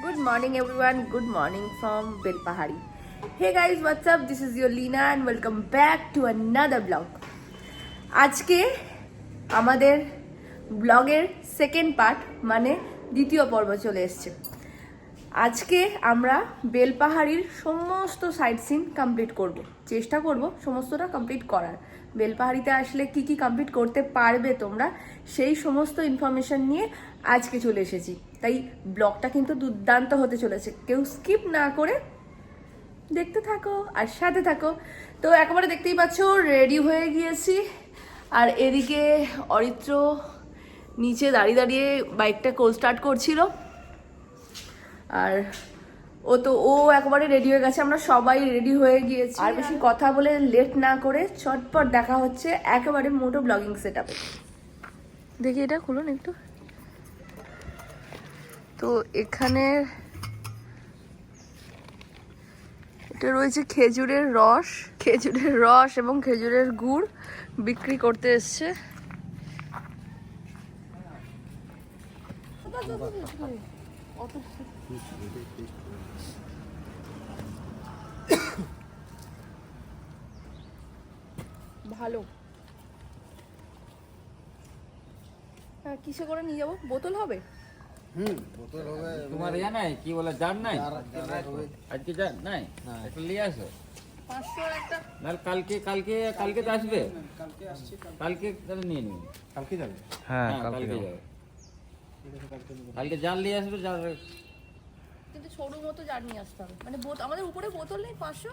Good morning everyone, good morning from Belpahari. Hey guys, what's up? This is your Lina and welcome back to another vlog. আজকে আমাদের ব্লগের second part মানে দ্বিতীয় পর্ব চলে এসেছে। আজকে আমরা বেলপাহাড়ির সমস্ত সাইট সিন কমপ্লিট করব, চেষ্টা করব সমস্তটা কমপ্লিট করার। বেলপাহাড়িতে আসলে কি কি কমপ্লিট করতে পারবে তোমরা সেই সমস্ত ইনফরমেশন নিয়ে আজকে চলে এসেছি। তাই ব্লগটা কিন্তু দুর্দান্ত হতে চলেছে, কেউ স্কিপ না করে দেখতে থাকো আর সাথে থাকো। তো একেবারে দেখতেই পাচ্ছ রেডি হয়ে গিয়েছি, আর এদিকে অরিত্র নিচে দাঁড়িয়ে দাঁড়িয়ে বাইকটা স্টার্ট করছিল, আর ও একেবারে রেডি হয়ে গেছে, আমরা সবাই রেডি হয়ে গিয়েছি। আর বেশি কথা বলে লেট না করে চটপট দেখা হচ্ছে একেবারে মোটো ব্লগিং সেট আপে। দেখি এটা খুলুন একটু। তো এখানে এটা রয়েছে খেজুরের রস এবং খেজুরের গুড় বিক্রি করতে এসছে। ভালো। হ্যাঁ, কিসে করে নিয়ে যাবো? বোতল হবে? বোতল হবে। তোমার ইয়া নাই কি বলে জার নাই? আজকে জার নাই, একটা নিয়ে আসো। 500 একটা। নাহলে কালকে তো আসবে। কালকে তাহলে নিয়ে নিন। কালকে যাবে? হ্যাঁ কালকে যাবে। কালকে জার নিয়ে আসবে, জার কিন্তু সরু মতো জার নিয়ে আসতে হবে, মানে আমাদের উপরে বোতল নেই 500,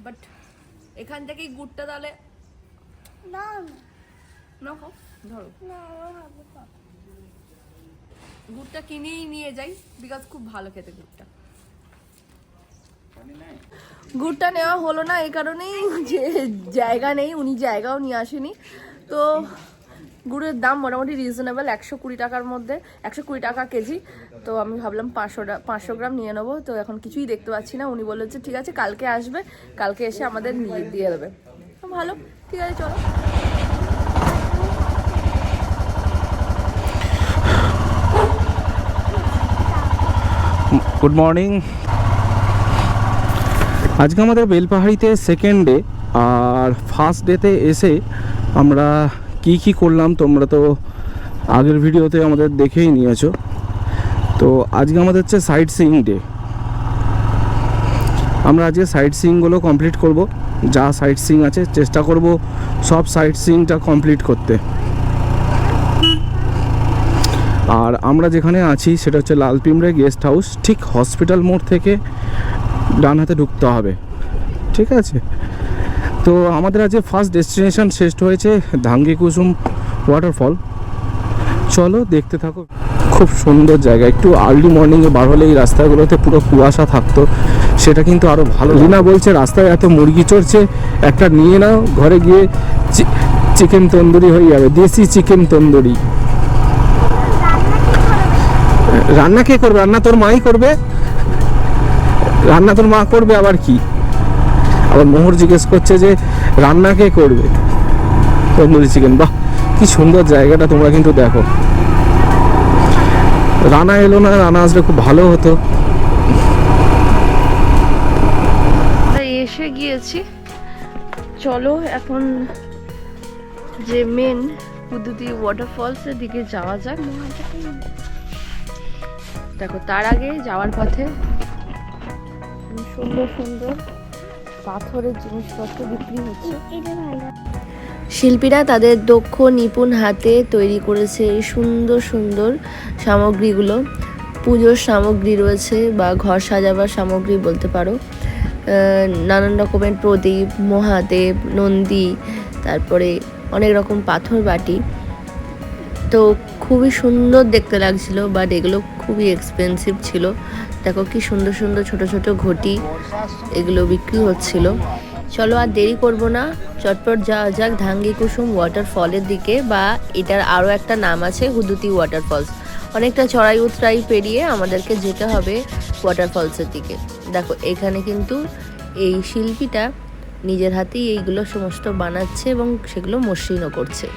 বাট এখান থেকেই গুড়টা তাহলে না না হোক, ধরো না হবে তো। গুড়টা কিনেই নিয়ে যাই, বিকজ খুব ভালো খেতে গুড়টা। গুড়টা নেওয়া হলো না এই কারণেই যে জায়গা নেই, উনি জায়গাও নিয়ে আসেনি। তো গুড়ের দাম মোটামুটি রিজনেবল, 120 টাকার মধ্যে, 120 টাকা কেজি। তো আমি ভাবলাম 500 গ্রাম নিয়ে নেবো। তো এখন কিছুই দেখতে পাচ্ছি না, উনি বললো যে ঠিক আছে কালকে আসবে, কালকে এসে আমাদের নিয়ে দিয়ে দেবে। তো ভালো, ঠিক আছে চলো। Good morning. আজকে আমাদের বেলপাহাড়িতে সেকেন্ড ডে, আর ফার্স্ট ডেতে এসে আমরা কি কি করলাম তোমরা তো আগের ভিডিওতে আমাদের দেখেই নিয়েছো। তো আজকে আমাদের হচ্ছে সাইট সিইং ডে। আমরা আজকে সাইট সিইংগুলো কমপ্লিট করব, যা সাইট সিইং আছে চেষ্টা করব সব সাইট সিইংটা কমপ্লিট করতে। আর আমরা যেখানে আছি সেটা হচ্ছে লালপিমড়ে গেস্ট হাউস, ঠিক হসপিটাল মোড় থেকে ডান হাতে ঢুকতে হবে, ঠিক আছে? তো আমাদের আজকে ফার্স্ট ডেস্টিনেশন শেষ হয়েছে ধাঙ্গি কুসুম ওয়াটারফল। চলো দেখতে থাকো। খুব সুন্দর জায়গা। একটু আর্লি মর্নিংয়ে বার হলে এই রাস্তাগুলোতে পুরো কুয়াশা থাকতো, সেটা কিন্তু আরও ভালো। লিনা বলছে রাস্তায় এত মুরগি চড়ছে, একটা নিয়ে নাও, ঘরে গিয়ে চিকেন তন্দুরি হয়ে যাবে, দেশি চিকেন তন্দুরি। রান্না কে করবে? রান্না তোর মাই করবে। রান্না তোর মা করবে আবার কি? আবার মোহর জিজ্ঞেস করছে যে রান্না কে করবে? তন্দুরি চিকেন। বাহ, কি সুন্দর জায়গাটা, তোমরা কিন্তু দেখো। রানা এলো না, রানা আসলে খুব ভালো হতো। এসে গিয়েছি, চলো এখন যে মেন কুদুতি ওয়াটারফলসের দিকে যাওয়া যাক। দেখো তার আগে যাওয়ার পথে সুন্দর সুন্দর পাথরের জিনিসপত্র বিক্রি হচ্ছে। শিল্পীরা তাদের দক্ষ নিপুণ হাতে তৈরি করেছে এই সুন্দর সুন্দর সামগ্রীগুলো। পুজোর সামগ্রী রয়েছে বা ঘর সাজাবার সামগ্রী বলতে পারো। নানান রকমের প্রদীপ, মহাদেব, নন্দী, তারপরে অনেক রকম পাথর বাটি। তো খুবই সুন্দর দেখতে লাগছিল, বাট এগুলো খুবই এক্সপেন্সিভ ছিল। দেখো কি সুন্দর সুন্দর ছোট ছোট ঘটি এগুলো বিক্রি হচ্ছিল। চলো আর দেরি করব না, চটপট যাওয়া যাক ধাঙ্গি কুসুম ওয়াটারফলের দিকে, বা এটার আরও একটা নাম আছে হুদুতি ওয়াটারফলস। অনেকটা চড়াই উতরাই পেরিয়ে আমাদেরকে যেতে হবে ওয়াটারফলসের দিকে। দেখো এখানে কিন্তু এই শিল্পীটা নিজের হাতেই এইগুলো সমস্ত বানাচ্ছে এবং সেগুলো মসৃণও করছে।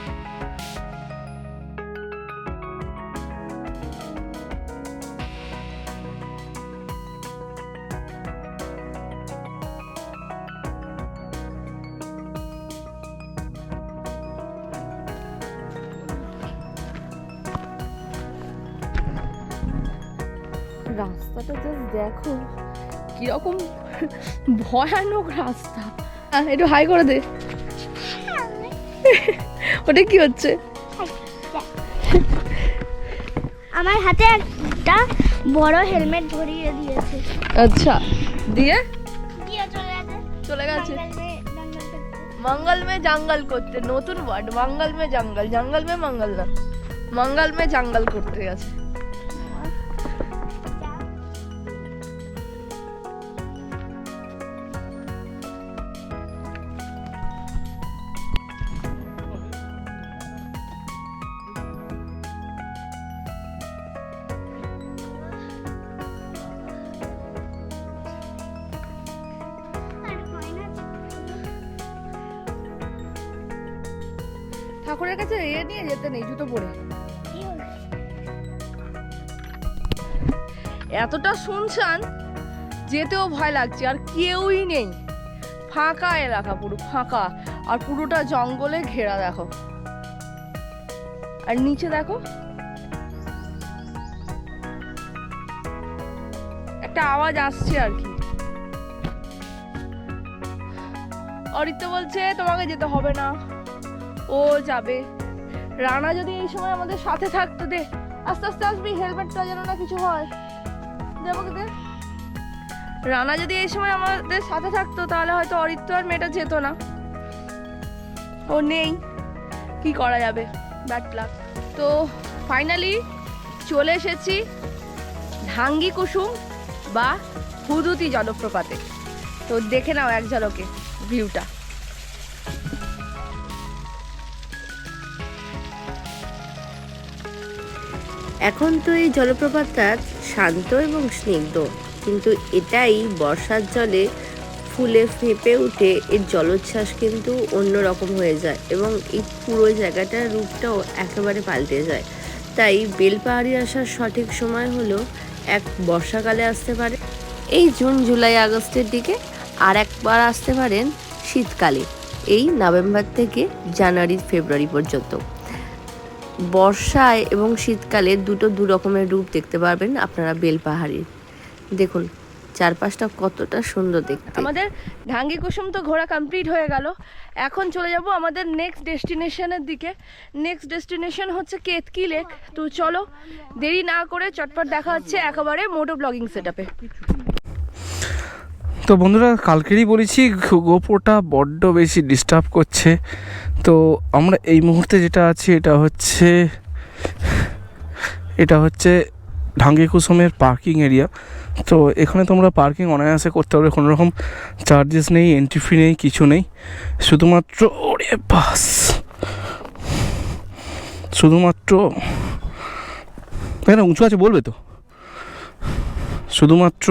রাস্তাটা জাস্ট দেখো কিরকম ভয়ানক রাস্তা। একটু হাই করে দে। ওটা কি হচ্ছে? আমার হাতে একটা বড় হেলমেট ধরিয়ে দিয়েছে। আচ্ছা, দিয়ে দিয়ে চলে গেছে जंगल मंगल में में जंगल করতে। নতুন ওয়ার্ড, मंगल में जंगल, जंगल में मंगल না, मंगल में जंगल করতে গেছে। ঠাকুরের কাছে এ নিয়ে যেতে নেই, জুতো পরে। এতটা শুনশান, যেতেও ভয় লাগছে, আর কেউই নেই, ফাঁকা এলাকা, পুরো ফাঁকা, আর পুরোটা জঙ্গলে ঘেরা। দেখো, আর নিচে দেখো একটা আওয়াজ আসছে আর কি। অরিত্য বলছে তোমাকে যেতে হবে না, ও যাবে। রানা যদি এই সময় আমাদের সাথে থাকতো, দে আস্তে আস্তে আসবি, হেলমেটটা যেন না কিছু হয়, যাবো দে। রানা যদি এই সময় আমাদের সাথে থাকতো তাহলে হয়তো অরিত্য আর মেয়েটা যেত না। ও নেই, কি করা যাবে, ব্যাড লাক। তো ফাইনালি চলে এসেছি ঢাঙ্গি কুসুম বা হুদুতি জলপ্রপাতে। তো দেখে নাও এক ঝলকে ভিউটা। এখন তো এই জলপ্রপাতটা শান্ত এবং স্নিগ্ধ, কিন্তু এটাই বর্ষার জলে ফুলে ফেঁপে উঠে এর জলোচ্ছ্বাস কিন্তু অন্যরকম হয়ে যায় এবং এই পুরো জায়গাটার রূপটাও একেবারে পাল্টে যায়। তাই বেলপাহাড়ি আসার সঠিক সময় হলো এক বর্ষাকালে আসতে পারে এই জুন জুলাই আগস্টের দিকে, আর একবার আসতে পারেন শীতকালে, এই নভেম্বর থেকে জানুয়ারি ফেব্রুয়ারি পর্যন্ত। বর্ষায় এবং শীতকালে দু রকমের রূপ দেখতে পারবেন আপনারা বেলপাহাড়ির। দেখুন চারপাশটা কতটা সুন্দর দেখতে। আমাদের ঢাঙ্গি কুসুম তো ঘোরা কমপ্লিট হয়ে গেল। এখন চলে যাব আমাদের নেক্সট ডেস্টিনেশনের দিকে। নেক্সট ডেস্টিনেশন হচ্ছে কেতকি লেক। তো চলো দেরি না করে চটপট দেখা হচ্ছে একেবারে মোটো ব্লগিং সেটআপে। তো বন্ধুরা, কালকেরই বলেছি গোপোটা বড্ড বেশি ডিস্টার্ব করছে। তো আমরা এই মুহূর্তে যেটা আছি এটা হচ্ছে ঢাঙ্গি কুসুমের পার্কিং এরিয়া। তো এখানে তোমরা পার্কিং অনায়াসে করতে পারবে, কোনো রকম চার্জেস নেই, এন্ট্রি ফি নেই, কিছু নেই। শুধুমাত্র ওরে বাস, শুধুমাত্র এখানে উঁচু আছে বলবে তো, শুধুমাত্র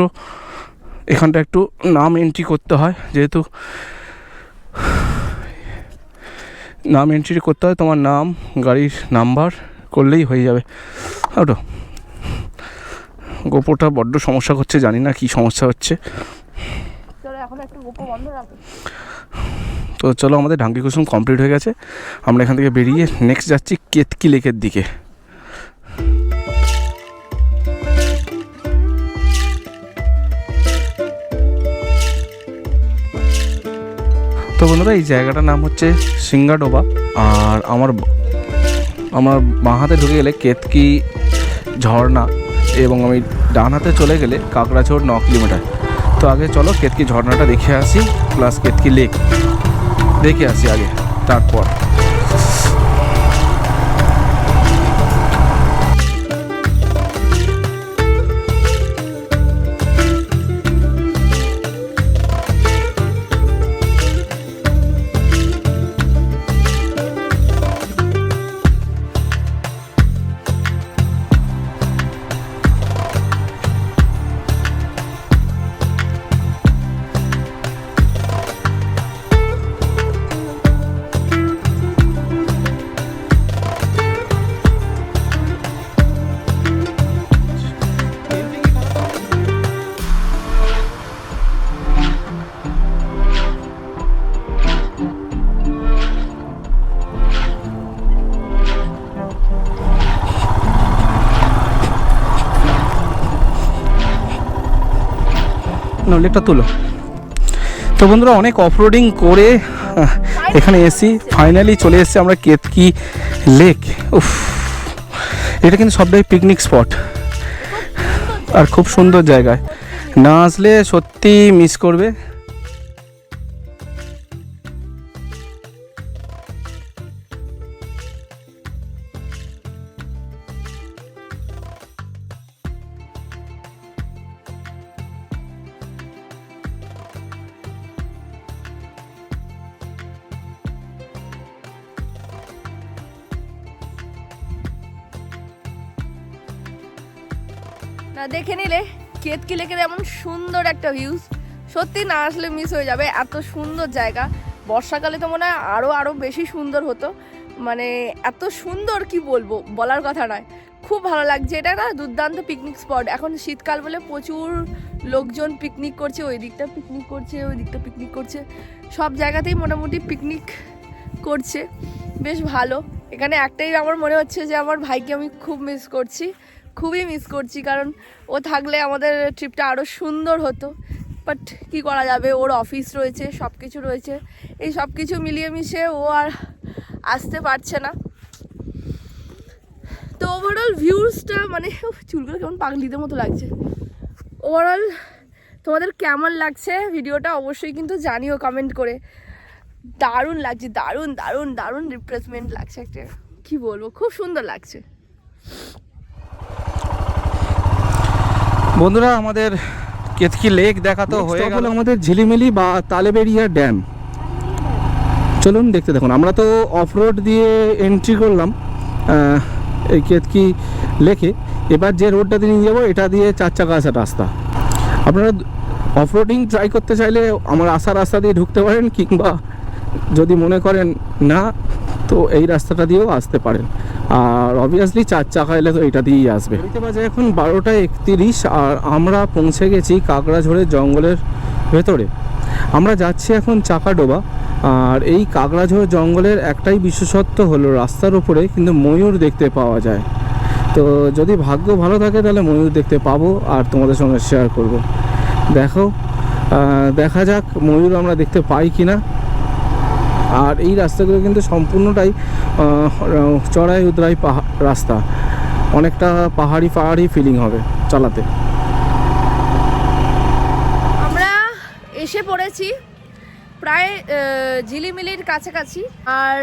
এখানটা একটু নাম এন্ট্রি করতে হয়, যেহেতু নাম এন্ট্রি করতে হয়, তোমার নাম, গাড়ির নাম্বার করলেই হয়ে যাবে। ওটা গোপোটা বড্ড সমস্যা করছে, জানি না কি সমস্যা হচ্ছে। তো চলো, আমাদের ঢাঙ্গি কুসুম কমপ্লিট হয়ে গেছে। আমরা এখান থেকে বেরিয়ে নেক্সট যাচ্ছি কেতকি লেকের দিকে। তো বন্ধুরা, এই জায়গাটার নাম হচ্ছে সিঙ্গাডোবা। আর আমার বাঁ হাতে ঢুকে গেলে কেতকি ঝর্ণা, এবং আমি ডান হাতে চলে গেলে কাকড়াঝোড় 9 কিলোমিটার। তো আগে চলো কেতকি ঝর্ণাটা দেখে আসি, প্লাস কেতকি লেক দেখে আসি আগে, তারপর। না, লেকটা তুলো। তো বন্ধুরা অনেক অফরোডিং করে এখানে এসি ফাইনালি চলে এসেছি আমরা কেতকি লেক। উফ, এটা কিন্তু সবটাই পিকনিক স্পট আর খুব সুন্দর জায়গায়, না আসলে সত্যি মিস করবে। না দেখে নিলে কেতকি লেকের এমন সুন্দর একটা ভিউজ, সত্যি না আসলে মিস হয়ে যাবে। এত সুন্দর জায়গা, বর্ষাকালে তো মনে হয় আরও বেশি সুন্দর হতো। মানে এত সুন্দর কি বলবো, বলার কথা নয়, খুব ভালো লাগছে। এটা না দুর্দান্ত পিকনিক স্পট। এখন শীতকাল বলে প্রচুর লোকজন পিকনিক করছে, ওই দিকটা পিকনিক করছে, ওই দিকটা পিকনিক করছে, সব জায়গাতেই মোটামুটি পিকনিক করছে, বেশ ভালো। এখানে একটাই আমার মনে হচ্ছে যে আমার ভাইকে আমি খুব মিস করছি, খুবই মিস করছি, কারণ ও থাকলে আমাদের ট্রিপটা আরও সুন্দর হতো। বাট কি করা যাবে, ওর অফিস রয়েছে, সব কিছু রয়েছে, এই সব কিছু মিলিয়ে মিশে ও আর আসতে পারছে না। তো ওভারঅল ভিউজটা মানে চুলগুলো কেমন পাগলিদের মতো লাগছে। ওভারঅল তোমাদের কেমন লাগছে ভিডিওটা অবশ্যই কিন্তু জানিও কমেন্ট করে। দারুণ লাগছে, দারুণ দারুণ দারুণ রিফ্রেশমেন্ট লাগছে, একটা কি বলবো, খুব সুন্দর লাগছে। বন্ধুরা আমাদের কেতকি লেক দেখা তো হয়ে গেল, আমাদের ঝিলিমিলি বা তালেবেরিয়া ড্যাম। চলুন দেখতে দেখুন। আমরা তো অফরোড দিয়ে এন্ট্রি করলাম এই কেতকি লেকে। এবার যে রোডটা দিয়ে নিয়ে যাবো এটা দিয়ে 4 চাকা আসার রাস্তা। আপনারা অফরোডিং ট্রাই করতে চাইলে আমার আসার রাস্তা দিয়ে ঢুকতে পারেন, কিংবা যদি মনে করেন না তো এই রাস্তাটা দিয়েও আসতে পারেন। আর অবভিয়াসলি 4 চাকা এলে তো এটা দিয়েই আসবে। ঘড়িতে বাজে এখন 12:31 আর আমরা পৌঁছে গেছি কাকড়াঝোড়ের জঙ্গলের ভেতরে। আমরা যাচ্ছি এখন চাকাডোবা। আর এই কাকড়াঝোড় জঙ্গলের একটাই বিশেষত্ব হলো রাস্তার উপরে কিন্তু ময়ূর দেখতে পাওয়া যায়। তো যদি ভাগ্য ভালো থাকে তাহলে ময়ূর দেখতে পাবো আর তোমাদের সঙ্গে শেয়ার করব। দেখা যাক ময়ূর আমরা দেখতে পাই কিনা। আর এই রাস্তাগুলো কিন্তু সম্পূর্ণটাই চড়াই উতরাই রাস্তা, অনেকটা পাহাড়ি ফিলিং হবে চালাতে। আমরা এসে পড়েছি প্রায় ঝিলিমিলির কাছাকাছি, আর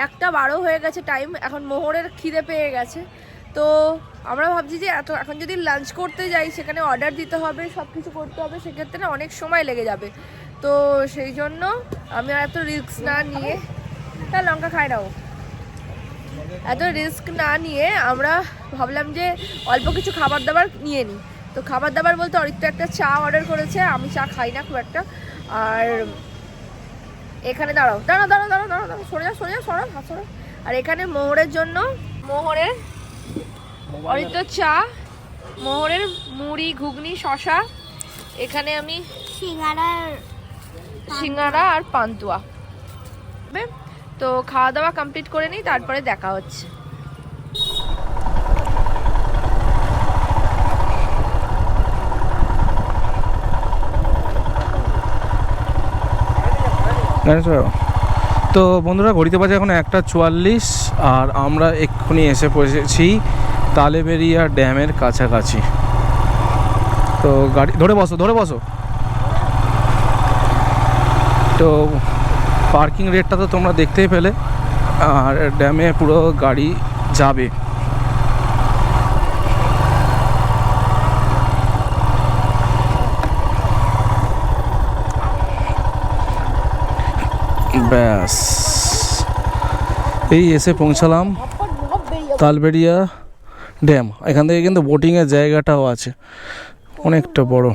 1:12 হয়ে গেছে টাইম। এখন মোহরের খিদে পেয়ে গেছে, তো আমরা ভাবছি যে এখন যদি লাঞ্চ করতে যাই সেখানে অর্ডার দিতে হবে, সব কিছু করতে হবে, সেক্ষেত্রে না অনেক সময় লেগে যাবে। তো সেই জন্য আমি আর এত রিস্ক না নিয়ে, তা লঙ্কা খাই নাও, এত রিস্ক না নিয়ে আমরা ভাবলাম যে অল্প কিছু খাবার দাবার নিয়ে নিই। তো খাবার দাবার বলতে অরিত্র একটা চা অর্ডার করেছে, আমি চা খাই না খুব একটা। আর এখানে দাঁড়াও, সরে যাও, হাত সরো। আর এখানে মোহরের জন্য, মোহরের অরিত্র চা, মোহরের মুড়ি, ঘুগনি, শশা, এখানে আমি সিঙ্গারা আর পান্তুয়া। তো খাওয়া দাওয়া কমপ্লিট করে নিই, তারপরে দেখা হচ্ছে। তো বন্ধুরা ঘড়িতে বাজে এখন 1:44 আর আমরা এক্ষুনি এসে পৌঁছেছি তালেবেরিয়া ড্যামের কাছাকাছি। তো গাড়ি ধরে বসো। তো পার্কিং রেটটা তো তোমরা দেখতেই পেলে, আর ড্যামে পুরো গাড়ি যাবে। ব্যাস এই এসে পৌঁছালাম তালবেরিয়া ড্যাম। এখান থেকে কিন্তু বোটিংয়ের জায়গাটাও আছে, অনেকটা বড়।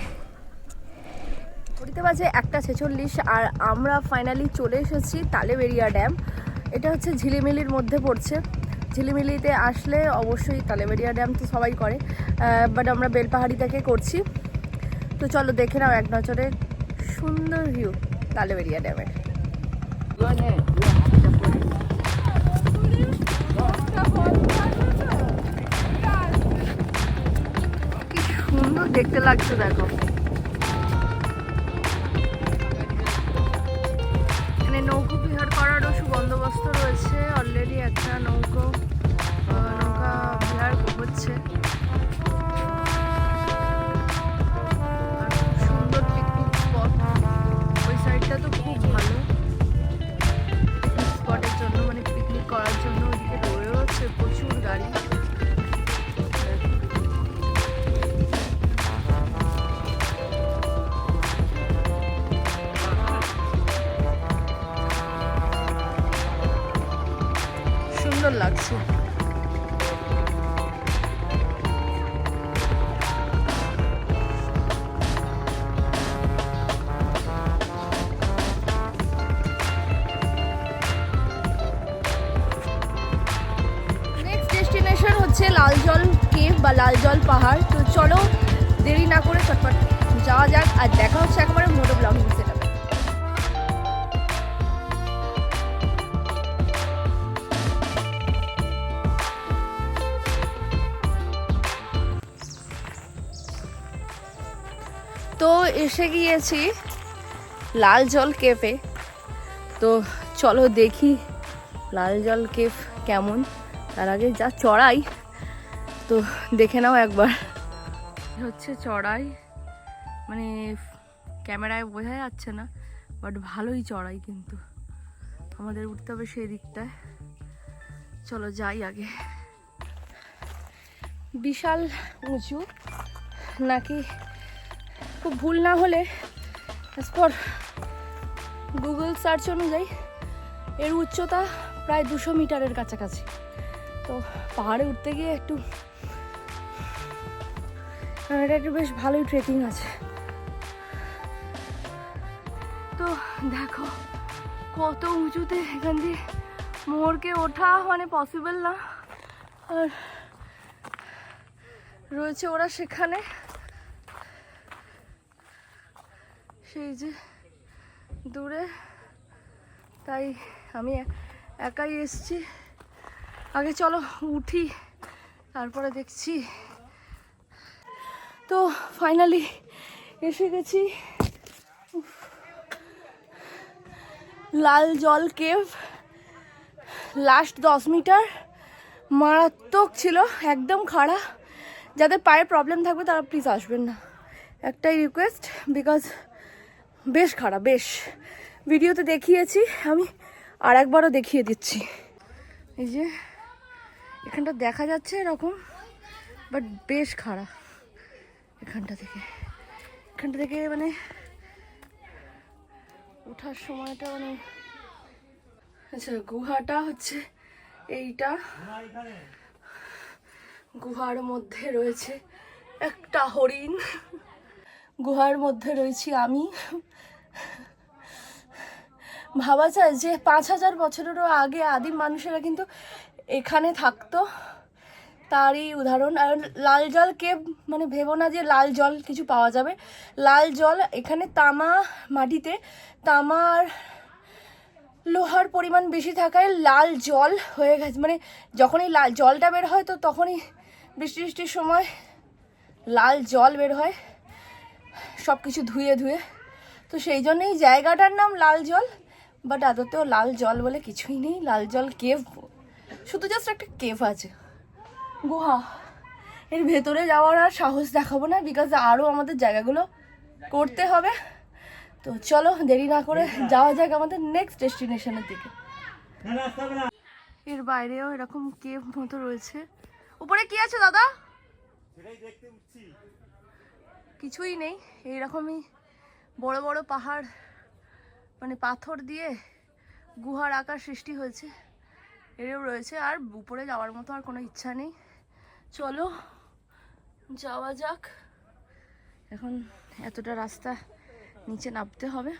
ঘড়িতে বাজে 1:46 আর আমরা ফাইনালি চলে এসেছি তালেবেরিয়া ড্যাম। এটা হচ্ছে ঝিলিমিলির মধ্যে পড়ছে। ঝিলিমিলিতে আসলে অবশ্যই তালেবেরিয়া ড্যাম তো সবাই করে, বাট আমরা বেলপাহাড়ি থেকে করছি। তো চলো দেখে নাও এক নজরে সুন্দর ভিউ তালেবেরিয়া ড্যামের। কি সুন্দর দেখতে লাগছে দেখো। অলরেডি একটা নৌকা বিহার হচ্ছে। আর খুব সুন্দর পিকনিক স্পট, ওই সাইডটা তো খুব ভালো পিকনিক স্পটের জন্য, মানে পিকনিক করার জন্য। ওদিকে রয়েছে প্রচুর গাড়ি। সুন্দর লাগছে। নেক্সট ডেস্টিনেশন হচ্ছে লালজল কেভ বা লালজল পাহাড়। তো চলো দেরি না করে চটপট যাওয়া যাক, আর দেখা হচ্ছে একেবারে মোটো ব্লগিং সেটআপে। তো এসে গিয়েছি লালজল কেভে। তো চলো দেখি লালজল কেভ কেমন। তার আগে যা চড়াই, তো দেখে নাও একবার। হচ্ছে চড়াই, মানে ক্যামেরায় বোঝা যাচ্ছে না, বাট ভালোই চড়াই, কিন্তু আমাদের উঠতে হবে সেই দিকটায়। চলো যাই আগে। বিশাল উঁচু, নাকি খুব ভুল না হলে অ্যাজ পার গুগল সার্চ অনুযায়ী এর উচ্চতা প্রায় 200 মিটারের কাছাকাছি। তো পাহাড়ে উঠতে গিয়ে একটু এটা একটু বেশ ভালোই ট্রেকিং আছে। তো দেখো কত উঁচুতে, এখান দিয়ে মোড়কে ওঠা মানে পসিবল না। আর রয়েছে ওরা সেখানে, সেই যে দূরে। তাই আমি একাই এসছি। আগে চলো উঠি, তারপরে দেখছি। তো ফাইনালি এসে গেছি লালজল কেভ। লাস্ট 10 মিটার মারাত্মক ছিল, একদম খাড়া। যাদের পায়ে প্রবলেম থাকবে তারা প্লিজ আসবেন না, একটাই রিকোয়েস্ট, বিকজ বেশ খারাপ। বেশ ভিডিওতে দেখিয়েছি, আমি আর একবারও দেখিয়ে দিচ্ছি। এই যে এখানটা দেখা যাচ্ছে এরকম, বাট বেশ খারাপ। এখানটা থেকে মানে ওঠার সময়টা মানে, আচ্ছা গুহাটা হচ্ছে এইটা। গুহার মধ্যে রয়েছে একটা হরিণ, গুহার মধ্যে রয়েছি আমি। ভাবা যায় যে 5000 বছরেরও আগে আদিম মানুষেরা কিন্তু এখানে থাকতো, তারই উদাহরণ। আর লাল জল কেভ মানে ভেবো না যে লাল জল কিছু পাওয়া যাবে। লাল জল এখানে তামা, মাটিতে তামার লোহার পরিমাণ বেশি থাকায় লাল জল হয়ে গেছে। মানে যখনই লাল জলটা বের হয়, তো তখনই বৃষ্টির সময় লাল জল বের হয় সব কিছু ধুয়ে ধুয়ে। তো সেই জন্যই জায়গাটার নাম লাল জল, বাট আদতেও লাল জল বলে কিছুই নেই। লাল জল কেভ শুধু জাস্ট একটা কেভ আছে, গুহা। এর ভেতরে যাওয়ার আর সাহস দেখাবো না, বিকজ আরও আমাদের জায়গাগুলো করতে হবে। তো চলো দেরি না করে যাওয়া যাক আমাদের নেক্সট ডেস্টিনেশনের দিকে। এর বাইরেও এরকম কেভ মতো রয়েছে। উপরে কি আছে দাদা? কিছুই নেই, এইরকমই বড় বড় পাহাড়, মানে পাথর দিয়ে গুহার আকার সৃষ্টি হয়েছে। এরও রয়েছে, আর উপরে যাওয়ার মতো আর কোনো ইচ্ছা নেই। চলো যাওয়া যাক। এখন এতটা রাস্তা নিচে নামতে হবে।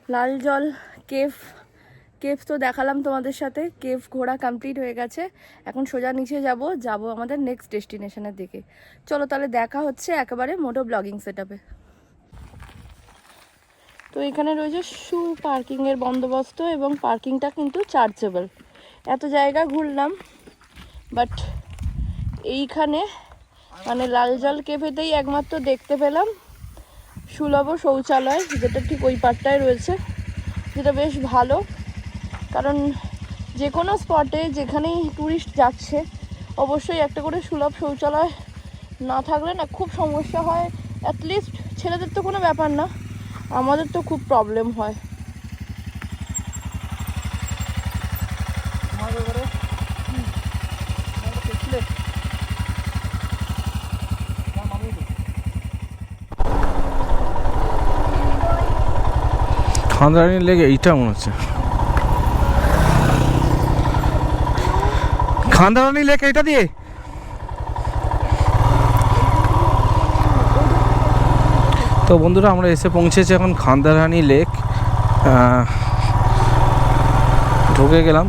লালজল কেভ তো দেখালাম তোমাদের সাথে। কেভ ঘোরা কমপ্লিট হয়ে গেছে, এখন সোজা নিচে যাব আমাদের নেক্সট ডেস্টিনেশনের দিকে। চলো তাহলে দেখা হচ্ছে একেবারে মোটো ব্লগিং সেটআপে। তো এখানে রয়েছে পার্কিংয়ের বন্দোবস্ত, এবং পার্কিংটা কিন্তু চার্জেবল। এত জায়গা ঘুরলাম, বাট এইখানে মানে লালজল কেভেতেই একমাত্র দেখতে পেলাম সুলভ শৌচালয়, যেটা ঠিক ওই পাটটায় রয়েছে, যেটা বেশ ভালো। কারণ যে কোনো স্পটে যেখানেই ট্যুরিস্ট যাচ্ছে অবশ্যই একটা করে সুলভ শৌচালয় না থাকলে না খুব সমস্যা হয়। অ্যাটলিস্ট ছেলেদের তো কোনো ব্যাপার না, আমাদের তো খুব প্রবলেম হয়। খান্দারানি লেক এইটা মনে হচ্ছে, খান্দারানি লেক এইটা দিয়ে। তো বন্ধুরা আমরা এসে পৌঁছেছি এখন খান্দারানি লেক, ঢুকে গেলাম।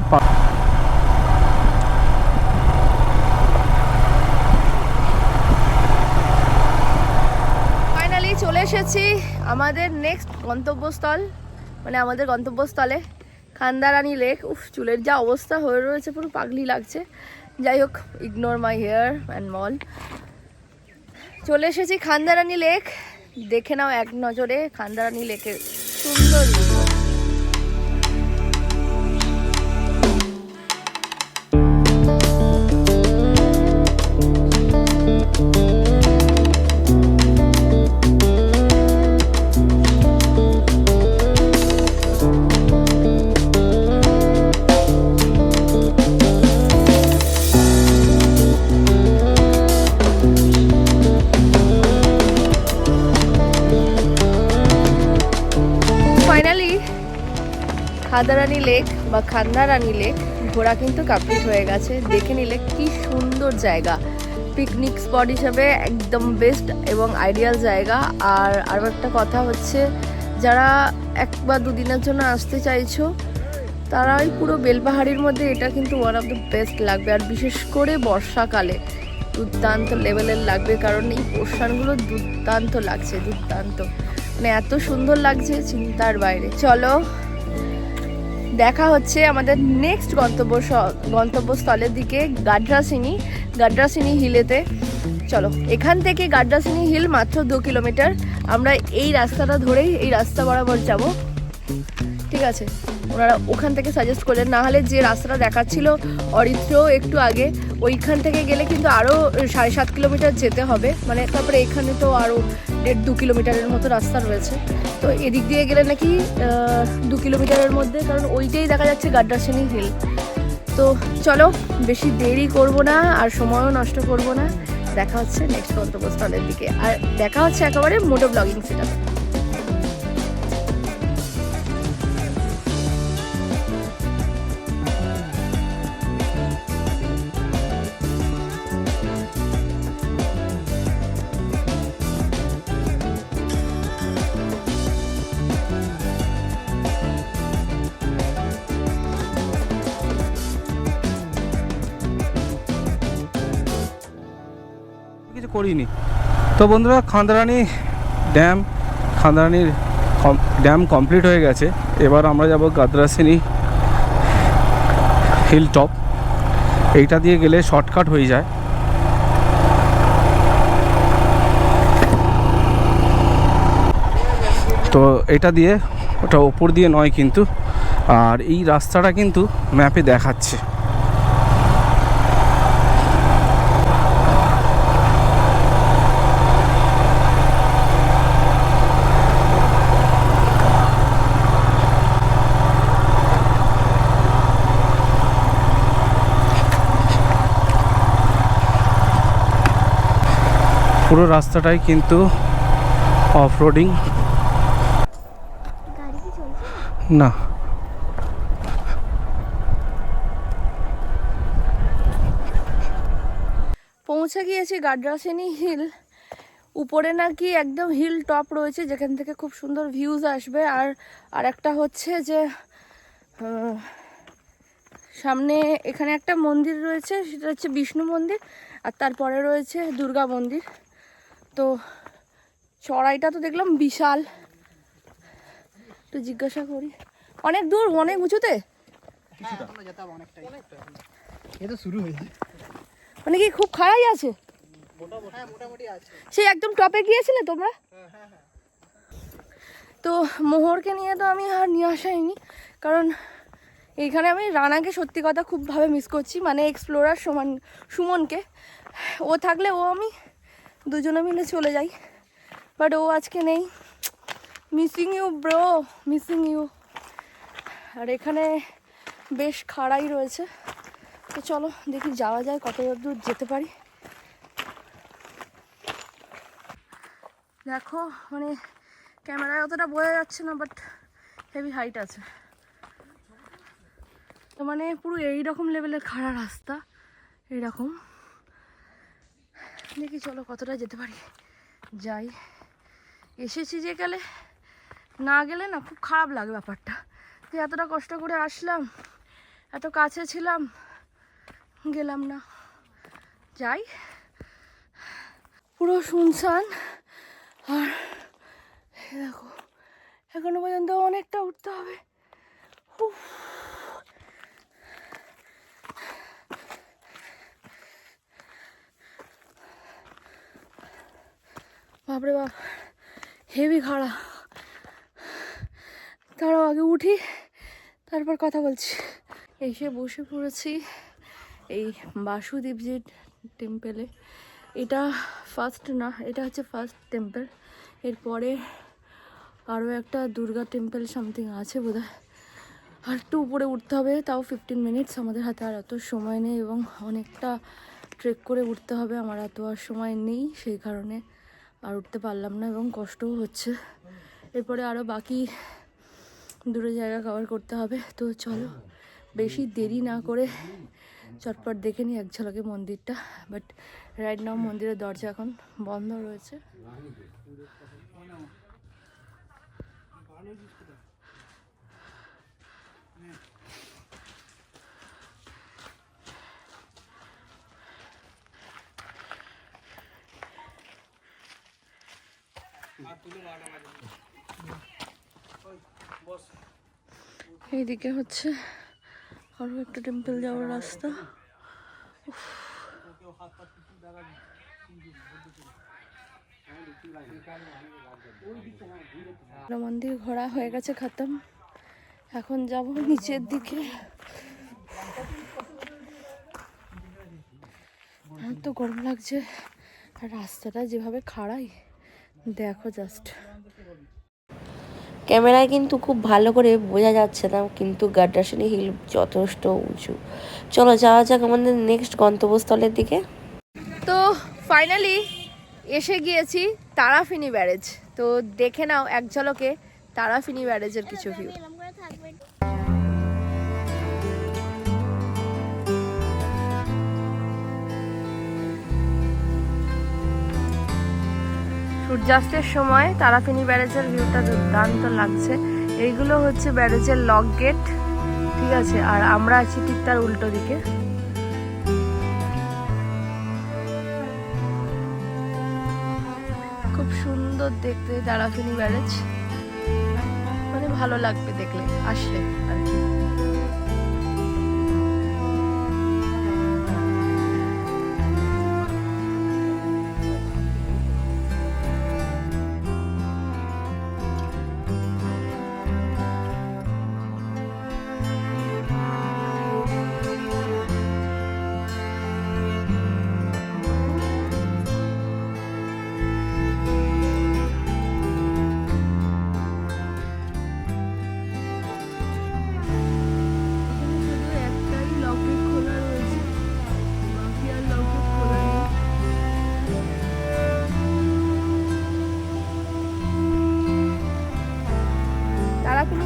ফাইনালি চলে এসেছি আমাদের নেক্সট গন্তব্যস্থল, মানে আমাদের গন্তব্যস্থলে খান্দারানি লেক। উফ, চুলের যা অবস্থা হয়ে রয়েছে পুরো পাগলি লাগছে। যাই হোক, ইগনোর মাই হেয়ার অ্যান্ড মল। চলে এসেছি খান্দারানি লেক, দেখে নাও এক নজরে খান্দারানি লেকের সুন্দর দৃশ্য। ফাইনালি খাদারানি লেক বা খান্দারানি লেক ঘোরা কিন্তু কমপ্লিট হয়ে গেছে। দেখে নিলে কি সুন্দর জায়গা, পিকনিক স্পট হিসেবে একদম বেস্ট এবং আইডিয়াল জায়গা। আর আরও একটা কথা হচ্ছে, যারা এক বা দুদিনের জন্য আসতে চাইছো তারাই পুরো বেলপাহাড়ির মধ্যে এটা কিন্তু ওয়ান অফ দ্য বেস্ট লাগবে। আর বিশেষ করে বর্ষাকালে দুর্দান্ত লেভেলের লাগবে, কারণ এই পোর্শনগুলো দুর্দান্ত লাগছে, দুর্দান্ত, মানে এত সুন্দর লাগছে চিন্তার বাইরে। চলো দেখা হচ্ছে আমাদের নেক্সট গন্তব্যস্থলের দিকে, গাড্রাসিনি হিলেতে। চলো, এখান থেকে গাড্রাসিনি হিল মাত্র 2 কিলোমিটার। আমরা এই রাস্তাটা ধরেই এই রাস্তা বরাবর যাব, ঠিক আছে? ওনারা ওখান থেকে সাজেস্ট করলেন, না হলে যে রাস্তাটা দেখাচ্ছিল অরিত্র একটু আগে, ওইখান থেকে গেলে কিন্তু আরও 7.5 কিলোমিটার যেতে হবে। মানে তারপরে এখানে তো আরও 1.5-2 কিলোমিটারের মতো রাস্তা রয়েছে। তো এদিক দিয়ে গেলে নাকি 2 কিলোমিটারের মধ্যে, কারণ ওইটাই দেখা যাচ্ছে গাড্রাসিনি হিল। তো চলো বেশি দেরি করব না আর সময়ও নষ্ট করব না, দেখা হচ্ছে নেক্সট গন্তব্যস্থলের দিকে। আর দেখা হচ্ছে একেবারে মোটো ব্লগিং সেটআপে। কিছু করিনি। তো বন্ধুরা, খান্দারানির ড্যাম কমপ্লিট হয়ে গেছে। এবার আমরা যাব গাড্রাসিনি হিল টপ। এইটা দিয়ে গেলে শর্টকাট হয়ে যায়। তো এটা দিয়ে, ওটা ওপর দিয়ে নয় কিন্তু। আর এই রাস্তাটা কিন্তু ম্যাপে দেখাচ্ছে। পুরো রাস্তাটাই কিন্তু অফ রোডিং। না, পৌঁছে গিয়েছি গাড্রাসিনি হিল। উপরে নাকি একদম হিল টপ রয়েছে, যেখান থেকে খুব সুন্দর ভিউজ আসবে। আর একটা হচ্ছে যে সামনে এখানে একটা মন্দির রয়েছে, সেটা হচ্ছে বিষ্ণু মন্দির, আর তারপরে রয়েছে দুর্গা মন্দির। তো চড়াইটা তো দেখলাম বিশাল, একটু জিজ্ঞাসা করি। অনেক দূর, অনেক উঁচুতে, মানে কি খুব খাড়াই আছে? সেই একদম টপে গিয়েছিলে তোমরা? তো মোহরকে নিয়ে তো আমি আর নিয়ে আসাইনি, কারণ এইখানে আমি রানাকে সত্যি কথা খুবভাবে মিস করছি, মানে এক্সপ্লোরার সুমনকে। ও থাকলে আমি দুজনে মিলে চলে যাই, বাট ও আজকে নেই। Missing you bro, missing you. আর এখানে বেশ খাড়াই রয়েছে, তো চলো দেখি যাওয়া যায়, কত দূর যেতে পারি। দেখো মানে ক্যামেরায় অতটা বোঝা যাচ্ছে না, বাট হেভি হাইট আছে। তো মানে পুরো এইরকম লেভেলের খাড়া রাস্তা, এইরকম। দেখি চলো কতটা যেতে পারি, যাই। এসেছি যে গেলে, না গেলে না খুব খারাপ লাগে ব্যাপারটা, যে এতটা কষ্ট করে আসলাম, এত কাছে ছিলাম, গেলাম না। যাই, পুরো শুনশান। আর দেখো এখনো পর্যন্ত অনেকটা উঠতে হবে। বাপরে বাপ, হেভি খাড়া। তারও আগে উঠি, তারপর কথা বলছি। এসে বসে পড়েছি এই বাসুদেবজির টেম্পেলে। এটা ফার্স্ট না, এটা হচ্ছে ফার্স্ট টেম্পল। এরপরে আরও একটা দুর্গা টেম্পল সামথিং আছে বোধহয়। আর একটু উপরে উঠতে হবে, তাও 15 মিনিটস। আমাদের হাতে আর এত সময় নেই, এবং অনেকটা ট্রেক করে উঠতে হবে। আমার এত আর সময় নেই, সেই কারণে আর উঠতে পারলাম না, এবং কষ্টও হচ্ছে। এরপরে আরও বাকি দূরে জায়গা কভার করতে হবে। তো চলো বেশি দেরি না করে চটপট দেখে নিই এক ঝলকে মন্দিরটা। বাট রাইট নাও মন্দিরের দরজা এখন বন্ধ রয়েছে। এইদিকে হচ্ছে আরো একটা টেম্পল যাওয়ার রাস্তা। মন্দির ঘোরা হয়ে গেছে, খতম। এখন যাব নিচের দিকে। আমার তো গরম লাগছে, আর রাস্তাটা যেভাবে খাড়াই দেখো জাস্ট। ক্যামেরায় কিন্তু খুব ভালো করে বোঝা যাচ্ছে না, কিন্তু গাড্ডাসিনী হিল যথেষ্ট উঁচু। চলো যাওয়া যাক আমাদের নেক্সট গন্তব্যস্থলের দিকে। তো ফাইনালি এসে গিয়েছি তারাফিনি ব্যারেজ। তো দেখে নাও এক ঝলকে তারাফিনি ব্যারেজের কিছু ভিউ। এরকম করে থাকবে। সূর্যাস্তের সময় তারাফিনি ব্যারেজের ভিউটা দুর্দান্ত লাগছে। এইগুলো হচ্ছে ব্যারেজের লক গেট, ঠিক আছে। আর আমরা আছি ঠিক তার উল্টো দিকে। খুব সুন্দর দেখতে তারাফিনি ব্যারেজ, মানে ভালো লাগবে দেখলে, আসলে আর কি।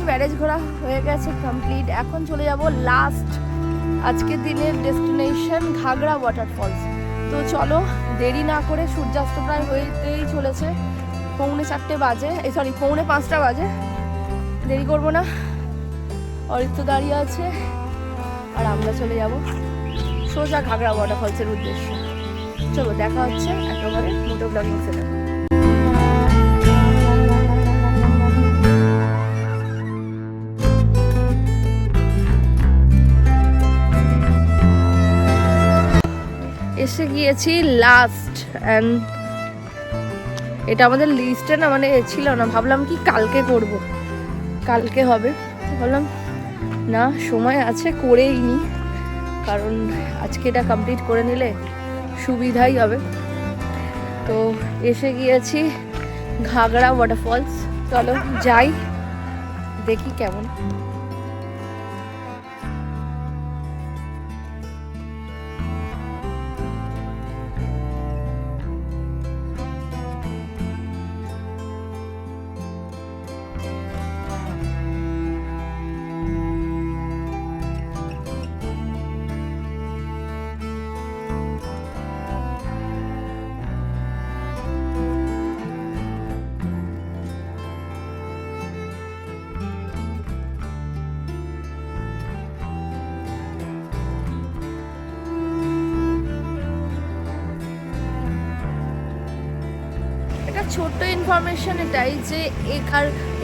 ব্যারেজ ঘোরা হয়ে গেছে কমপ্লিট। এখন চলে যাব লাস্ট আজকের দিনের ডেস্টিনেশন ঘাগড়া ওয়াটারফলস। তো চলো দেরি না করে, সূর্যাস্ত প্রায় হয়েতেই চলেছে, 4:45 বাজে, সরি 4:45 বাজে। দেরি করবো না, অরিত্র দাঁড়িয়ে আছে, আর আমরা চলে যাব সোজা ঘাগড়া ওয়াটারফলসের উদ্দেশ্যে। চলো দেখা হচ্ছে একেবারে মোটো ব্লগিং সেটা। এসে গিয়েছি লাস্ট, অ্যান্ড এটা আমাদের লিস্টে না, মানে ছিল না, ভাবলাম কি কালকে করব, কালকে হবে, ভাবলাম না সময় আছে করেই নি, কারণ আজকে এটা কমপ্লিট করে নিলে সুবিধাই হবে। তো এসে গিয়েছি ঘাগড়া ওয়াটারফলস, চলো যাই দেখি কেমন। ছোট্ট ইনফরমেশন এটাই যে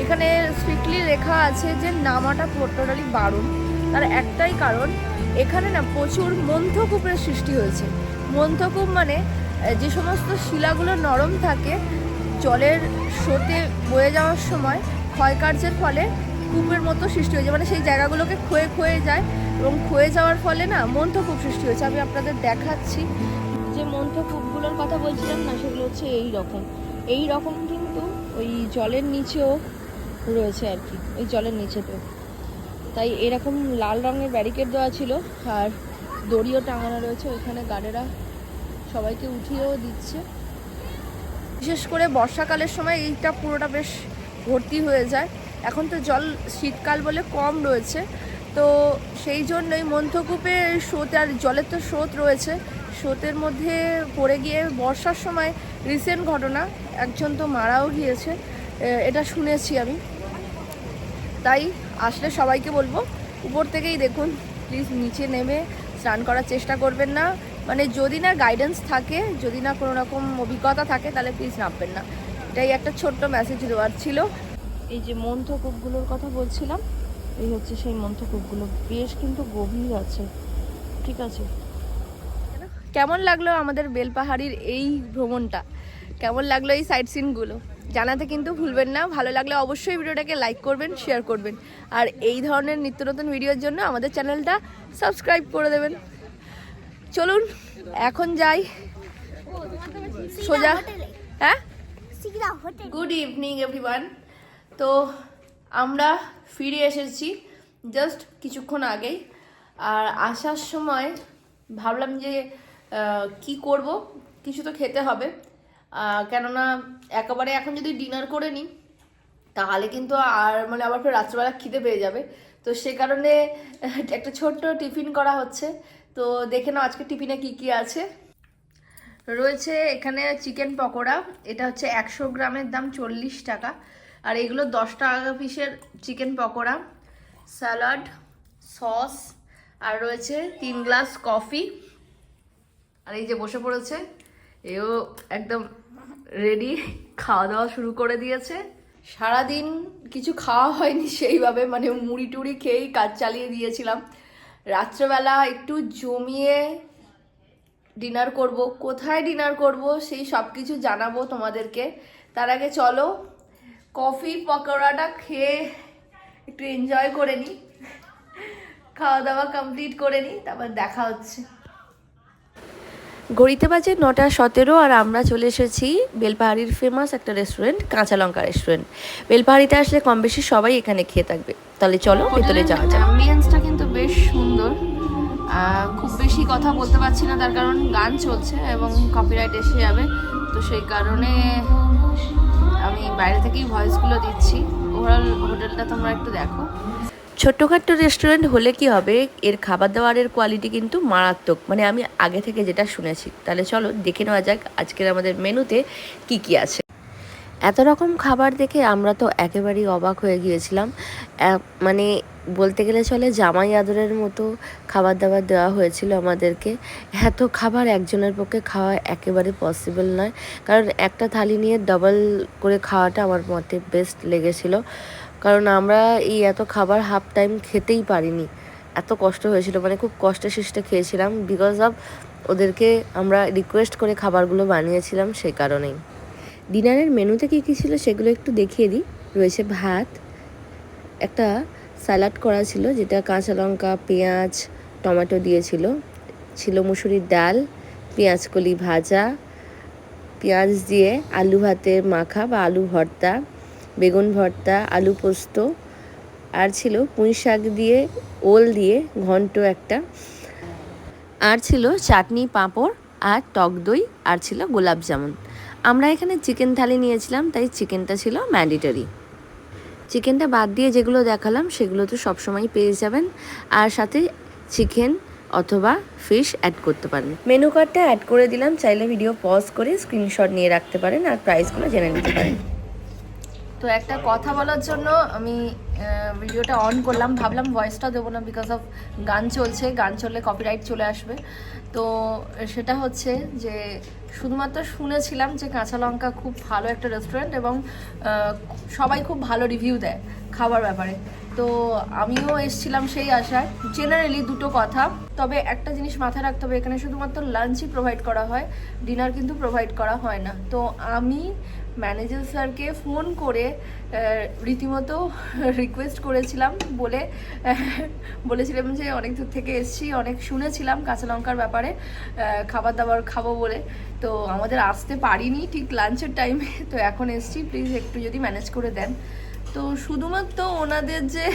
এখানে স্ট্রিক্টলি লেখা আছে যে নামাটা টোটালি বারণ। তার একটাই কারণ, এখানে না প্রচুর মন্থকূপের সৃষ্টি হয়েছে। মন্থকূপ মানে যে সমস্ত শিলাগুলো নরম থাকে, জলের স্রোতে বয়ে যাওয়ার সময় ক্ষয়কার্যের ফলে কূপের মতো সৃষ্টি হয়েছে, মানে সেই জায়গাগুলোকে ক্ষয়ে যায়, এবং ক্ষয়ে যাওয়ার ফলে না মন্থকূপ সৃষ্টি হয়েছে। আমি আপনাদের দেখাচ্ছি যে মন্থকূপগুলোর কথা বলছিলাম না, সেগুলো হচ্ছে এই রকম কিন্তু ওই জলের নিচেও রয়েছে আর কি, ওই জলের নিচেতেও। তাই এরকম লাল রঙের ব্যারিকেড দেওয়া ছিল, আর দড়িও টাঙানো রয়েছে। ওইখানে গার্ডেরা সবাইকে উঠিয়েও দিচ্ছে। বিশেষ করে বর্ষাকালের সময় এইটা পুরোটা বেশ ভর্তি হয়ে যায়। এখন তো জল শীতকাল বলে কম রয়েছে, তো সেই জন্যই মন্থকূপে স্রোত আর জলের তো স্রোত রয়েছে, স্রোতের মধ্যে পড়ে গিয়ে বর্ষার সময় রিসেন্ট ঘটনা, একজন তো মারাও গিয়েছে, এটা শুনেছি আমি। তাই আসলে সবাইকে বলবো উপর থেকেই দেখুন, প্লিজ নিচে নেমে স্নান করার চেষ্টা করবেন না। মানে যদি না গাইডেন্স থাকে, যদি না কোনো রকম অভিজ্ঞতা থাকে, তাহলে প্লিজ নামবেন না। এটাই একটা ছোট্ট মেসেজ দেওয়ার ছিল। এই যে মন্থকূপগুলোর কথা বলছিলাম, এই হচ্ছে সেই মন্থকূপগুলো, বেশ কিন্তু গভীর আছে। ঠিক আছে, কেমন লাগলো আমাদের বেলপাহাড়ির এই ভ্রমণটা, কেমন লাগলো এই সাইট সিনগুলো জানাতে কিন্তু ভুলবেন না। ভালো লাগলে অবশ্যই ভিডিওটাকে লাইক করবেন, শেয়ার করবেন, আর এই ধরনের নিত্য নতুন ভিডিওর জন্য আমাদের চ্যানেলটা সাবস্ক্রাইব করে দেবেন। চলুন এখন যাই সোজা। হ্যাঁ, গুড ইভিনিং এভরিওয়ান। তো আমরা ফিরে এসেছি জাস্ট কিছুক্ষণ আগেই, আর আসার সময় ভাবলাম যে কি করব, কিছু তো খেতে হবে, কেননা একেবারে এখন যদি ডিনার করে নিই তাহলে কিন্তু আর মানে আবার ফের রাত্রেবেলা খিদে পেয়ে যাবে। তো সে কারণে একটা ছোট্ট টিফিন করা হচ্ছে। তো দেখে নাও আজকে টিফিনে কি কি আছে। রয়েছে এখানে চিকেন পকোড়া, এটা হচ্ছে 100 গ্রামের দাম 40 টাকা, আর এগুলো 10 টাকা পিসের চিকেন পকোড়া, স্যালাড, সস, আর রয়েছে 3 গ্লাস কফি। আর এই যে বসে পড়েছে, এও একদম রেডি, খাওয়া দাওয়া শুরু করে দিয়েছে। সারাদিন কিছু খাওয়া হয়নি সেইভাবে, মানে মুড়ি টুড়ি খেয়েই কাজ চালিয়ে দিয়েছিলাম। রাত্রেবেলা একটু জমিয়ে ডিনার করব, কোথায় ডিনার করব সেই সব কিছু জানাবো তোমাদেরকে। তার আগে চলো কফি পকোড়াটা খেয়ে একটু এনজয় করে নিই, খাওয়া দাওয়া কমপ্লিট করে নিই, তারপর দেখা হচ্ছে। ঘড়িতে বাজে 9:17, আর আমরা চলে এসেছি বেলপাহাড়ির ফেমাস একটা রেস্টুরেন্ট, কাঁচা লঙ্কা রেস্টুরেন্ট। বেলপাহাড়িতে আসলে কম বেশি সবাই এখানে খেয়ে থাকবে। তাহলে চলো ভেতরে যাওয়া যাক। অ্যাম্বিয়েন্সটা কিন্তু বেশ সুন্দর, খুব বেশি কথা বলতে পারছি না, তার কারণ গান চলছে এবং কপিরাইট এসে যাবে। তো সেই কারণে আমি বাইরে থেকেই ভয়েসগুলো দিচ্ছি। ওভারঅল হোটেলটা তোমরা একটু দেখো। ছোট্টখাট্ট রেস্টুরেন্ট হলে কি হবে, এর খাবার দাবারের কোয়ালিটি কিন্তু মারাত্মক, মানে আমি আগে থেকে যেটা শুনেছি। তাহলে চলো দেখে নেওয়া যাক আজকের আমাদের মেনুতে কি কি আছে। এত রকম খাবার দেখে আমরা তো একেবারেই অবাক হয়ে গিয়েছিলাম। মানে বলতে গেলে চলে জামাই আদরের মতো খাবার দাবার দেওয়া হয়েছিল আমাদেরকে। এত খাবার একজনের পক্ষে খাওয়া একেবারে পসিবল নয়, কারণ একটা থালি নিয়ে ডাবল করে খাওয়াটা আমার মতে বেস্ট লেগেছিল। কারণ আমরা এই এত খাবার হাফ টাইম খেতেই পারিনি, এত কষ্ট হয়েছিল, মানে খুব কষ্টে সৃষ্টে খেয়েছিলাম। বিকজ অফ ওদেরকে আমরা রিকোয়েস্ট করে খাবারগুলো বানিয়েছিলাম, সেই কারণেই। ডিনারের মেনুতে কী কী ছিল সেগুলো একটু দেখিয়ে দিই। রয়েছে ভাত, একটা স্যালাড করা ছিল, যেটা কাঁচা লঙ্কা, পেঁয়াজ, টমেটো দিয়েছিল। ছিল মুসুরির ডাল, পেঁয়াজ কলি ভাজা, পেঁয়াজ দিয়ে আলু ভাতের মাখা বা আলু ভর্তা, বেগুন ভর্তা, আলু পোস্ত, আর ছিল পুঁই শাক দিয়ে ওল দিয়ে ঘন্ট একটা, আর ছিল চাটনি, পাঁপড় আর টক দই, আর ছিল গোলাপ জামুন। আমরা এখানে চিকেন থালি নিয়েছিলাম, তাই চিকেনটা ছিল ম্যান্ডেটরি। চিকেনটা বাদ দিয়ে যেগুলো দেখালাম সেগুলো তো সবসময় পেয়ে যাবেন, আর সাথে চিকেন অথবা ফিশ অ্যাড করতে পারেন। মেনু কার্ডটা অ্যাড করে দিলাম, চাইলে ভিডিও পজ করে স্ক্রিনশট নিয়ে রাখতে পারেন আর প্রাইসগুলো জেনে নিতে পারেন। তো একটা কথা বলার জন্য আমি ভিডিওটা অন করলাম, ভাবলাম ভয়েসটা দেবো না বিকজ অফ গান চলছে, গান চললে কপিরাইট চলে আসবে। তো সেটা হচ্ছে যে শুধুমাত্র শুনেছিলাম যে কাঁচা লঙ্কা খুব ভালো একটা রেস্টুরেন্ট এবং সবাই খুব ভালো রিভিউ দেয় খাবার ব্যাপারে। তো আমিও এসেছিলাম সেই আশায়। জেনারেলি দুটো কথা, তবে একটা জিনিস মাথায় রাখতে হবে, এখানে শুধুমাত্র লাঞ্চই প্রোভাইড করা হয়, ডিনার কিন্তু প্রোভাইড করা হয় না। তো আমি ম্যানেজার স্যারকে ফোন করে রীতিমতো রিকোয়েস্ট করেছিলাম, বলেছিলাম যে অনেক দূর থেকে এসেছি, অনেক শুনেছিলাম কাঁচা লঙ্কার ব্যাপারে, খাবার দাবার খাবো বলে। তো আমাদের আসতে পারিনি ঠিক লাঞ্চের টাইমে, তো এখন এসেছি, প্লিজ একটু যদি ম্যানেজ করে দেন। তো শুধুমাত্র ওনাদের যে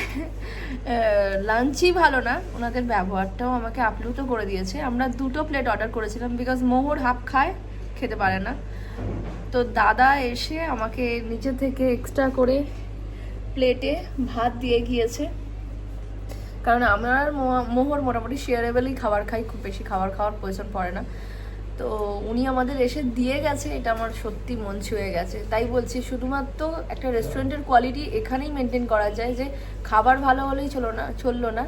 লাঞ্চই ভালো না, ওনাদের ব্যবহারটাও আমাকে আপ্লুত করে দিয়েছে। আমরা 2টো প্লেট অর্ডার করেছিলাম বিকজ মোহর হাফ খায়, খেতে পারে না। তো দাদা এসে আমাকে নিচে থেকে এক্সট্রা করে প্লেটে ভাত দিয়ে গিয়েছে, কারণ আমার মোহর মোটামুটি শেয়ারেবলই খাবার খাই, খুব বেশি খাবার খাওয়ার প্রয়োজন পড়ে না। তো উনি আমাদের এসে দিয়ে গেছে, এটা আমার সত্যি মন ছুঁয়ে গেছে। তাই বলছি, শুধুমাত্র একটা রেস্টুরেন্টের কোয়ালিটি এখানেই মেনটেন করা যায় যে খাবার ভালো হলেই চললো না,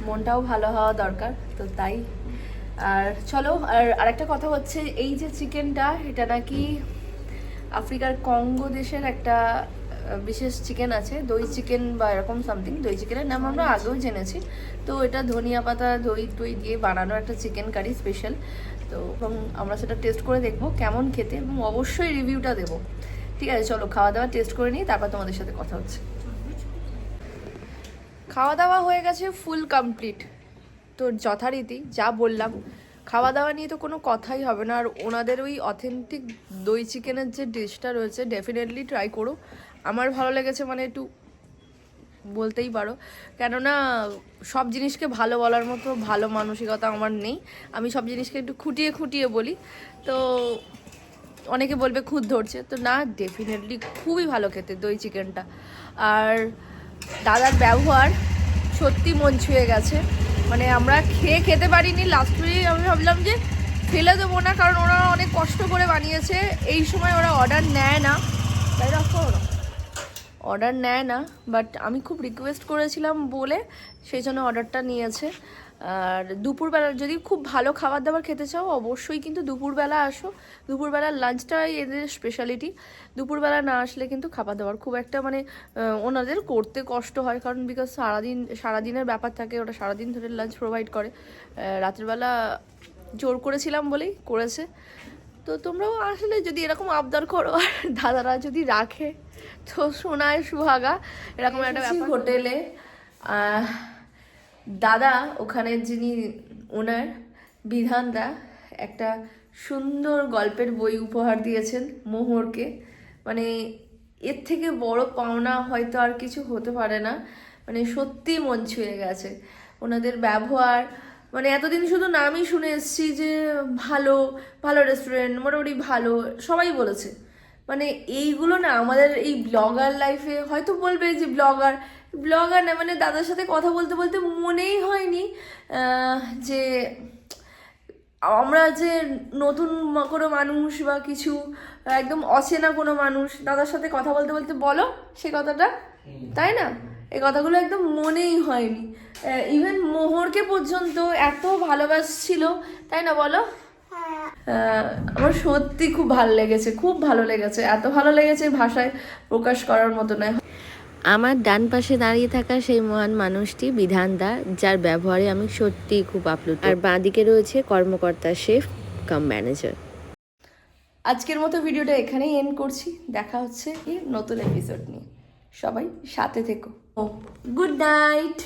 মনটাও ভালো হওয়া দরকার। তো তাই আর চলো, আর আরেকটা কথা হচ্ছে, এই যে চিকেনটা, এটা নাকি আফ্রিকার কঙ্গো দেশের একটা বিশেষ চিকেন আছে, দই চিকেন বা এরকম সামথিং। দই চিকেনের নাম আমরা আগেও জেনেছি। তো এটা ধনিয়া পাতা, দই দিয়ে বানানো একটা চিকেন কারি স্পেশাল। তো এবং আমরা সেটা টেস্ট করে দেখবো কেমন খেতে, এবং অবশ্যই রিভিউটা দেবো। ঠিক আছে, চলো খাওয়া দাওয়া টেস্ট করে নিই, তারপর তোমাদের সাথে কথা হচ্ছে। খাওয়া দাওয়া হয়ে গেছে, ফুল কমপ্লিট। তো যথারীতি যা বললাম, খাওয়া দাওয়া নিয়ে তো কোনো কথাই হবে না। আর ওনাদের ওই অথেন্টিক দই চিকেনের যে ডিশটা রয়েছে, ডেফিনেটলি ট্রাই করো। আমার ভালো লেগেছে, মানে একটু বলতেই পারো, কেননা সব জিনিসকে ভালো বলার মতো ভালো মানসিকতা আমার নেই। আমি সব জিনিসকে একটু খুঁটিয়ে বলি, তো অনেকে বলবে খুঁত ধরছে, তো না, ডেফিনেটলি খুবই ভালো খেতে দই চিকেনটা। আর দাদার ব্যবহার সত্যি মন ছুঁয়ে গেছে। মানে আমরা খেতে পারিনি, লাস্টে আমি ভাবলাম যে ফেলে দেবো না, কারণ ওরা অনেক কষ্ট করে বানিয়েছে। এই সময় ওরা অর্ডার নেয় না, তাই অর্ডার নেয় না, বাট আমি খুব রিকোয়েস্ট করেছিলাম বলে সেই জন্য অর্ডারটা নিয়েছে। আর দুপুরবেলা যদি খুব ভালো খাবার দাবার খেতে চাও, অবশ্যই কিন্তু দুপুরবেলা আসো। দুপুরবেলার লাঞ্চটাই এদের স্পেশালিটি। দুপুরবেলা না আসলে কিন্তু খাবার দাবার খুব একটা মানে ওনাদের করতে কষ্ট হয়, কারণ বিকজ সারাদিনের ব্যাপার থাকে, ওটা সারাদিন ধরে লাঞ্চ প্রোভাইড করে। রাত্রিবেলা জোর করেছিলাম বলেই করেছে। তো তোমরাও আসলে যদি এরকম আবদার করো আর দাদারা যদি রাখে, তো সোনায় সুহাগা এরকম একটা ব্যাপার। হোটেলে দাদা, ওখানে যিনি ওনার বিধানদা, একটা সুন্দর গল্পের বই উপহার দিয়েছেন মোহরকে। মানে এর থেকে বড় পাওনা হয়তো আর কিছু হতে পারে না। মানে সত্যি মন ছুঁয়ে গেছে ওনাদের ব্যবহার। মানে এতদিন শুধু নামই শুনে এসেছি যে ভালো রেস্টুরেন্ট, মোটামুটি ভালো, সবাই বলেছে। মানে এইগুলো না আমাদের এই ব্লগার লাইফে হয়তো বলবে যে ব্লগার না, মানে দাদার সাথে কথা বলতে মনেই হয়নি যে আমরা যে নতুন কোনো মানুষ বা কিছু একদম অচেনা কোনো মানুষ দাদার সাথে কথা বলতে বলো সে কথাটা, তাই না? এই কথাগুলো একদম মনেই হয়নি। ইভেন মোহরকে পর্যন্ত এত ভালোবাসছিল, তাই না বলো? আমার সত্যি খুব ভালো লেগেছে, এত ভালো লেগেছে ভাষায় প্রকাশ করার মতো নয়। আমার ডান পাশে দাঁড়িয়ে থাকা সেই মহান মানুষটি বিধানদা, যার ব্যবহারে আমি সত্যিই খুব আপ্লুত। আর বাঁদিকে রয়েছে কর্মকর্তা, শেফ কাম ম্যানেজার। আজকের মতো ভিডিওটা এখানেই এন্ড করছি। দেখা হচ্ছে নতুন এপিসোড নিয়ে। সবাই সাথে থেকো। Good night.